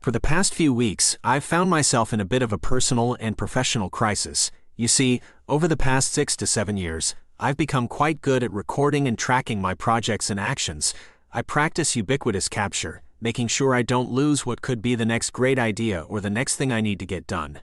For the past few weeks, I've found myself in a bit of a personal and professional crisis. You see, over the past 6 to 7 years, I've become quite good at recording and tracking my projects and actions. I practice ubiquitous capture, making sure I don't lose what could be the next great idea or the next thing I need to get done.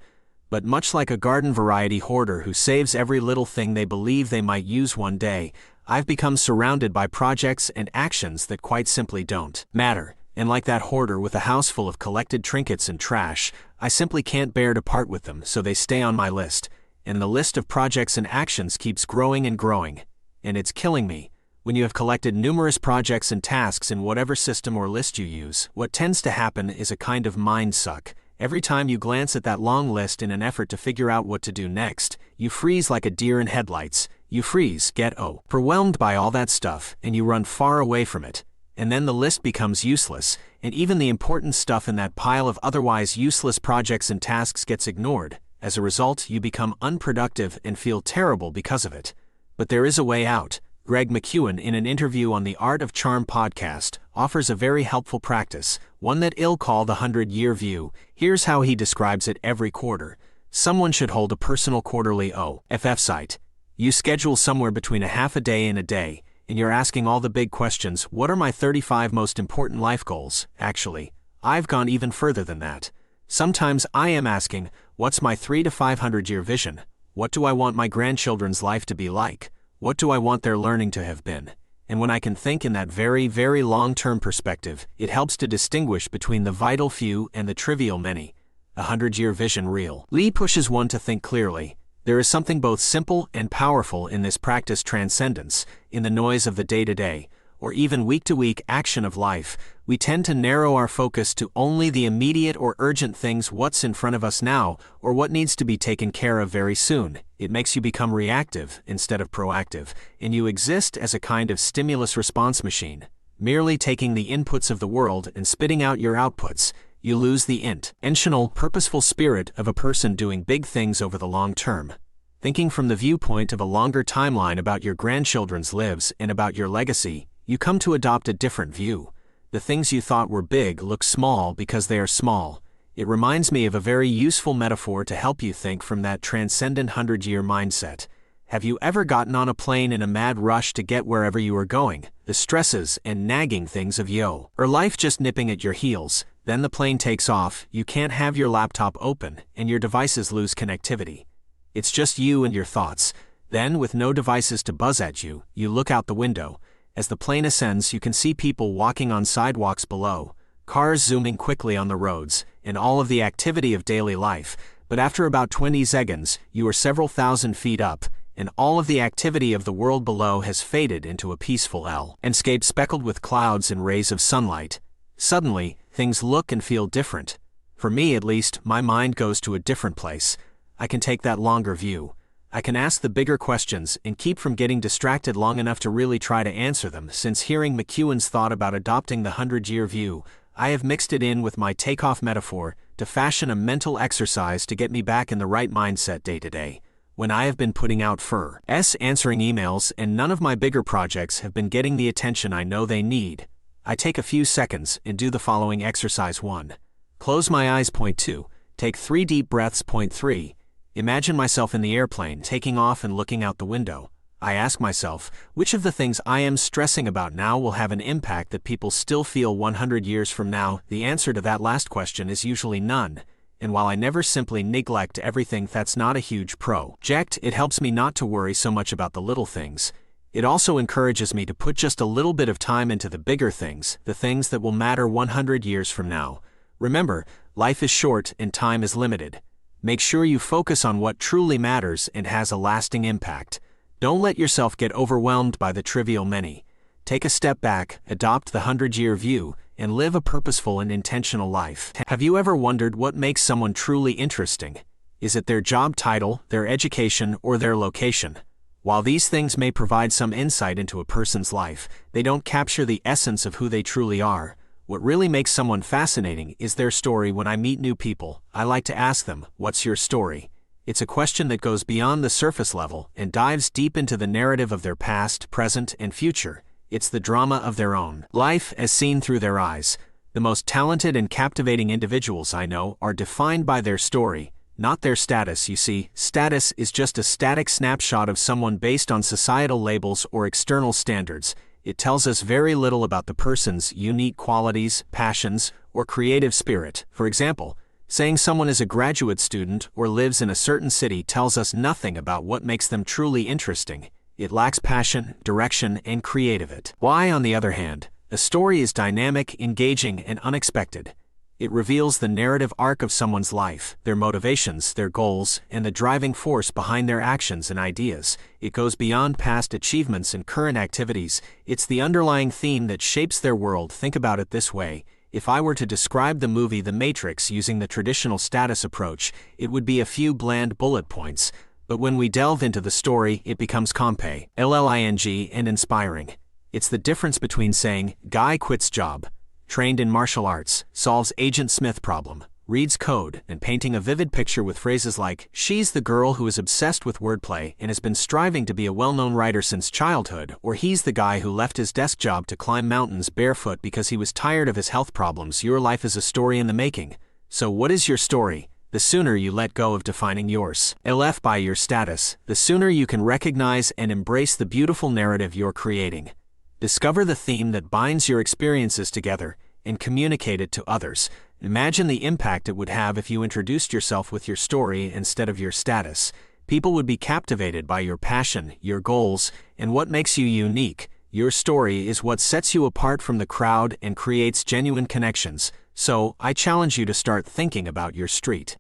But much like a garden variety hoarder who saves every little thing they believe they might use one day, I've become surrounded by projects and actions that quite simply don't matter. And like that hoarder with a house full of collected trinkets and trash, I simply can't bear to part with them, so they stay on my list. And the list of projects and actions keeps growing and growing. And it's killing me. When you have collected numerous projects and tasks in whatever system or list you use, what tends to happen is a kind of mind suck. Every time you glance at that long list in an effort to figure out what to do next, you freeze like a deer in headlights. You freeze, get overwhelmed by all that stuff, and you run far away from it. And then the list becomes useless, and even the important stuff in that pile of otherwise useless projects and tasks gets ignored. As a result, you become unproductive and feel terrible because of it. But there is a way out. Greg McKeown, in an interview on the Art of Charm podcast, offers a very helpful practice, one that he'll call the 100-year view. Here's how he describes it every quarter. Someone should hold a personal quarterly OFF site. You schedule somewhere between a half a day and a day, and you're asking all the big questions. What are my 35 most important life goals? Actually, I've gone even further than that. Sometimes I am asking, what's my 300 to 500-year vision? What do I want my grandchildren's life to be like? What do I want their learning to have been? And when I can think in that very, very long-term perspective, it helps to distinguish between the vital few and the trivial many. A 100-year vision reel. Lee pushes one to think clearly. There is something both simple and powerful in this practice transcendence, in the noise of the day-to-day, or even week-to-week action of life. We tend to narrow our focus to only the immediate or urgent things, what's in front of us now, or what needs to be taken care of very soon. It makes you become reactive instead of proactive, and you exist as a kind of stimulus response machine, merely taking the inputs of the world and spitting out your outputs. You lose the intentional, purposeful spirit of a person doing big things over the long term. Thinking from the viewpoint of a longer timeline about your grandchildren's lives and about your legacy, you come to adopt a different view. The things you thought were big look small because they are small. It reminds me of a very useful metaphor to help you think from that transcendent 100-year mindset. Have you ever gotten on a plane in a mad rush to get wherever you are going? The stresses and nagging things of or life just nipping at your heels. Then the plane takes off, you can't have your laptop open, and your devices lose connectivity. It's just you and your thoughts. Then, with no devices to buzz at you, you look out the window. As the plane ascends, you can see people walking on sidewalks below, cars zooming quickly on the roads, and all of the activity of daily life. But after about 20 seconds, you are several thousand feet up, and all of the activity of the world below has faded into a peaceful landscape speckled with clouds and rays of sunlight. Suddenly, things look and feel different. For me at least, my mind goes to a different place. I can take that longer view. I can ask the bigger questions and keep from getting distracted long enough to really try to answer them. Since hearing McKeown's thought about adopting the 100-year view, I have mixed it in with my takeoff metaphor to fashion a mental exercise to get me back in the right mindset day to day. When I have been putting out answering emails and none of my bigger projects have been getting the attention I know they need, I take a few seconds and do the following exercise. 1. Close my eyes. Point 2. Take 3 deep breaths. Point 3. Imagine myself in the airplane, taking off and looking out the window. I ask myself, which of the things I am stressing about now will have an impact that people still feel 100 years from now? The answer to that last question is usually none. And while I never simply neglect everything that's not a huge project, it helps me not to worry so much about the little things. It also encourages me to put just a little bit of time into the bigger things, the things that will matter 100 years from now. Remember, life is short and time is limited. Make sure you focus on what truly matters and has a lasting impact. Don't let yourself get overwhelmed by the trivial many. Take a step back, adopt the 100-year view, and live a purposeful and intentional life. Have you ever wondered what makes someone truly interesting? Is it their job title, their education, or their location? While these things may provide some insight into a person's life, they don't capture the essence of who they truly are. What really makes someone fascinating is their story. When I meet new people, I like to ask them, "What's your story?" It's a question that goes beyond the surface level and dives deep into the narrative of their past, present, and future. It's the drama of their own life as seen through their eyes. The most talented and captivating individuals I know are defined by their story, not their status. You see, status is just a static snapshot of someone based on societal labels or external standards. It tells us very little about the person's unique qualities, passions, or creative spirit. For example, saying someone is a graduate student or lives in a certain city tells us nothing about what makes them truly interesting. It lacks passion, direction, and creativity. Why, on the other hand, a story is dynamic, engaging, and unexpected. It reveals the narrative arc of someone's life, their motivations, their goals, and the driving force behind their actions and ideas. It goes beyond past achievements and current activities. It's the underlying theme that shapes their world. Think about it this way. If I were to describe the movie The Matrix using the traditional status approach, it would be a few bland bullet points. But when we delve into the story, it becomes compelling, and inspiring. It's the difference between saying, "Guy quits job, trained in martial arts, solves Agent Smith problem, reads code," and painting a vivid picture with phrases like, "She's the girl who is obsessed with wordplay and has been striving to be a well-known writer since childhood," or "He's the guy who left his desk job to climb mountains barefoot because he was tired of his health problems." Your life is a story in the making. So what is your story? The sooner you let go of defining yours by your status, the sooner you can recognize and embrace the beautiful narrative you're creating. Discover the theme that binds your experiences together and communicate it to others. Imagine the impact it would have if you introduced yourself with your story instead of your status. People would be captivated by your passion, your goals, and what makes you unique. Your story is what sets you apart from the crowd and creates genuine connections. So, I challenge you to start thinking about your street.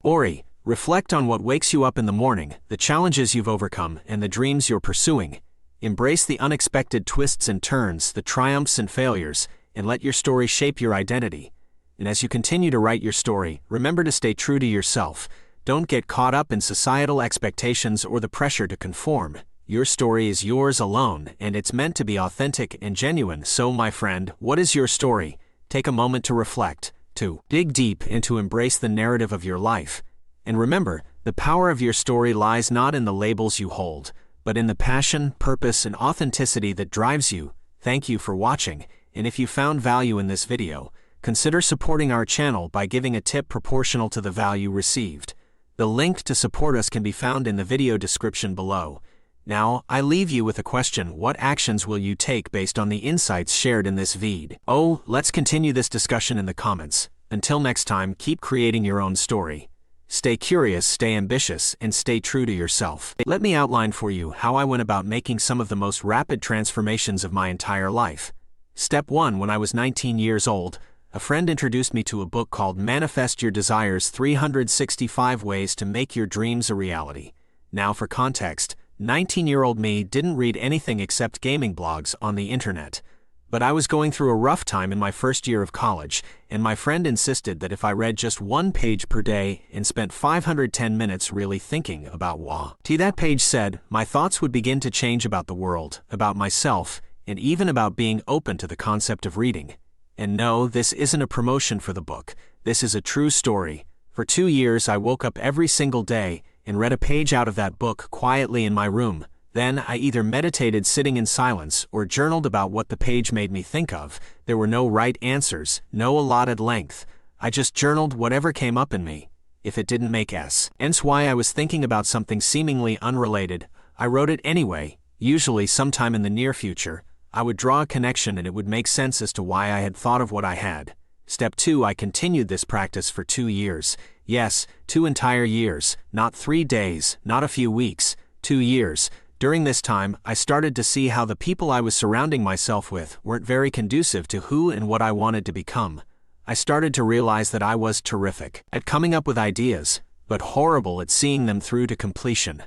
Reflect on what wakes you up in the morning, the challenges you've overcome, and the dreams you're pursuing. Embrace the unexpected twists and turns, the triumphs and failures, and let your story shape your identity. And as you continue to write your story, remember to stay true to yourself. Don't get caught up in societal expectations or the pressure to conform. Your story is yours alone, and it's meant to be authentic and genuine. So, my friend, what is your story? Take a moment to reflect, to dig deep, and to embrace the narrative of your life. And remember, the power of your story lies not in the labels you hold, but in the passion, purpose, and authenticity that drives you. Thank you for watching, and if you found value in this video, consider supporting our channel by giving a tip proportional to the value received. The link to support us can be found in the video description below. Now, I leave you with a question: what actions will you take based on the insights shared in this vid? Let's continue this discussion in the comments. Until next time, keep creating your own story. Stay curious, stay ambitious, and stay true to yourself. Let me outline for you how I went about making some of the most rapid transformations of my entire life. Step 1. When I was 19 years old, a friend introduced me to a book called Manifest Your Desires: 365 Ways to Make Your Dreams a Reality. Now for context, 19-year-old me didn't read anything except gaming blogs on the internet. But I was going through a rough time in my first year of college, and my friend insisted that if I read just one page per day and spent 510 minutes really thinking about what that page said, my thoughts would begin to change about the world, about myself, and even about being open to the concept of reading. And no, this isn't a promotion for the book. This is a true story. For 2 years, I woke up every single day and read a page out of that book quietly in my room. Then I either meditated sitting in silence or journaled about what the page made me think of. There were no right answers, no allotted length. I just journaled whatever came up in me. If it didn't make sense why I was thinking about something seemingly unrelated, I wrote it anyway. Usually sometime in the near future, I would draw a connection and it would make sense as to why I had thought of what I had. Step 2. I continued this practice for 2 years. Yes, 2 entire years, not 3 days, not a few weeks, 2 years. During this time, I started to see how the people I was surrounding myself with weren't very conducive to who and what I wanted to become. I started to realize that I was terrific at coming up with ideas, but horrible at seeing them through to completion.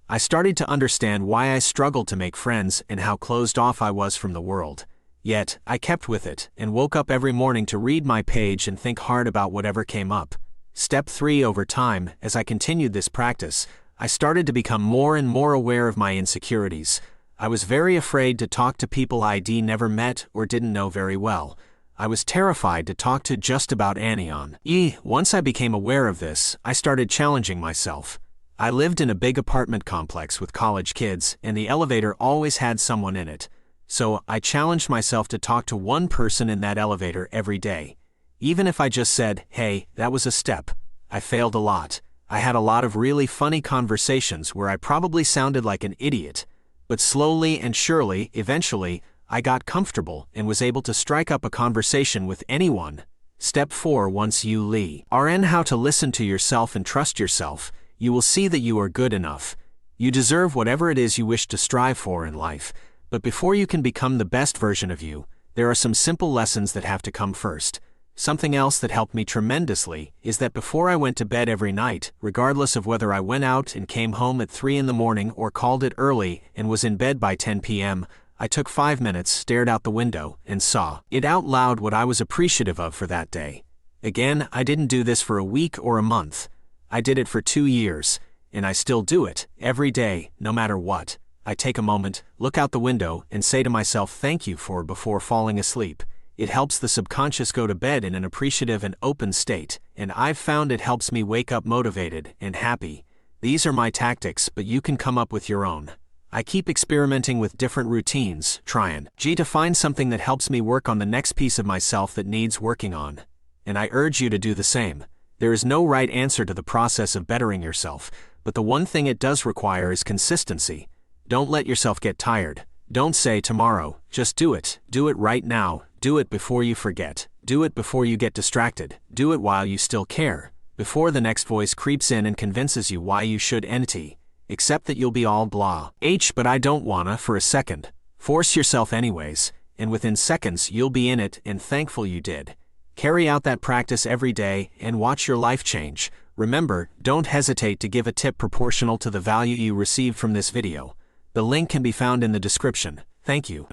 I started to understand why I struggled to make friends and how closed off I was from the world. Yet, I kept with it and woke up every morning to read my page and think hard about whatever came up. Step 3. Over time, as I continued this practice, I started to become more and more aware of my insecurities. I was very afraid to talk to people I'd never met or didn't know very well. I was terrified to talk to just about anyone. Once I became aware of this, I started challenging myself. I lived in a big apartment complex with college kids, and the elevator always had someone in it. So I challenged myself to talk to one person in that elevator every day. Even if I just said, hey, that was a step. I failed a lot. I had a lot of really funny conversations where I probably sounded like an idiot. But slowly and surely, eventually, I got comfortable and was able to strike up a conversation with anyone. Step 4. Once you learn how to listen to yourself and trust yourself, you will see that you are good enough. You deserve whatever it is you wish to strive for in life, but before you can become the best version of you, there are some simple lessons that have to come first. Something else that helped me tremendously is that before I went to bed every night, regardless of whether I went out and came home at 3 in the morning or called it early and was in bed by 10 p.m., I took 5 minutes, stared out the window, and saw it out loud what I was appreciative of for that day. Again, I didn't do this for a week or a month. I did it for 2 years. And I still do it, every day, no matter what. I take a moment, look out the window, and say to myself thank you for before falling asleep. It helps the subconscious go to bed in an appreciative and open state, and I've found it helps me wake up motivated and happy. These are my tactics, but you can come up with your own. I keep experimenting with different routines, trying to find something that helps me work on the next piece of myself that needs working on. And I urge you to do the same. There is no right answer to the process of bettering yourself, but the one thing it does require is consistency. Don't let yourself get tired. Don't say tomorrow, just do it. Do it right now. Do it before you forget. Do it before you get distracted. Do it while you still care. Before the next voice creeps in and convinces you why you should accept that you'll be all blah. But I don't wanna for a second. Force yourself anyways, and within seconds you'll be in it and thankful you did. Carry out that practice every day and watch your life change. Remember, don't hesitate to give a tip proportional to the value you received from this video. The link can be found in the description. Thank you.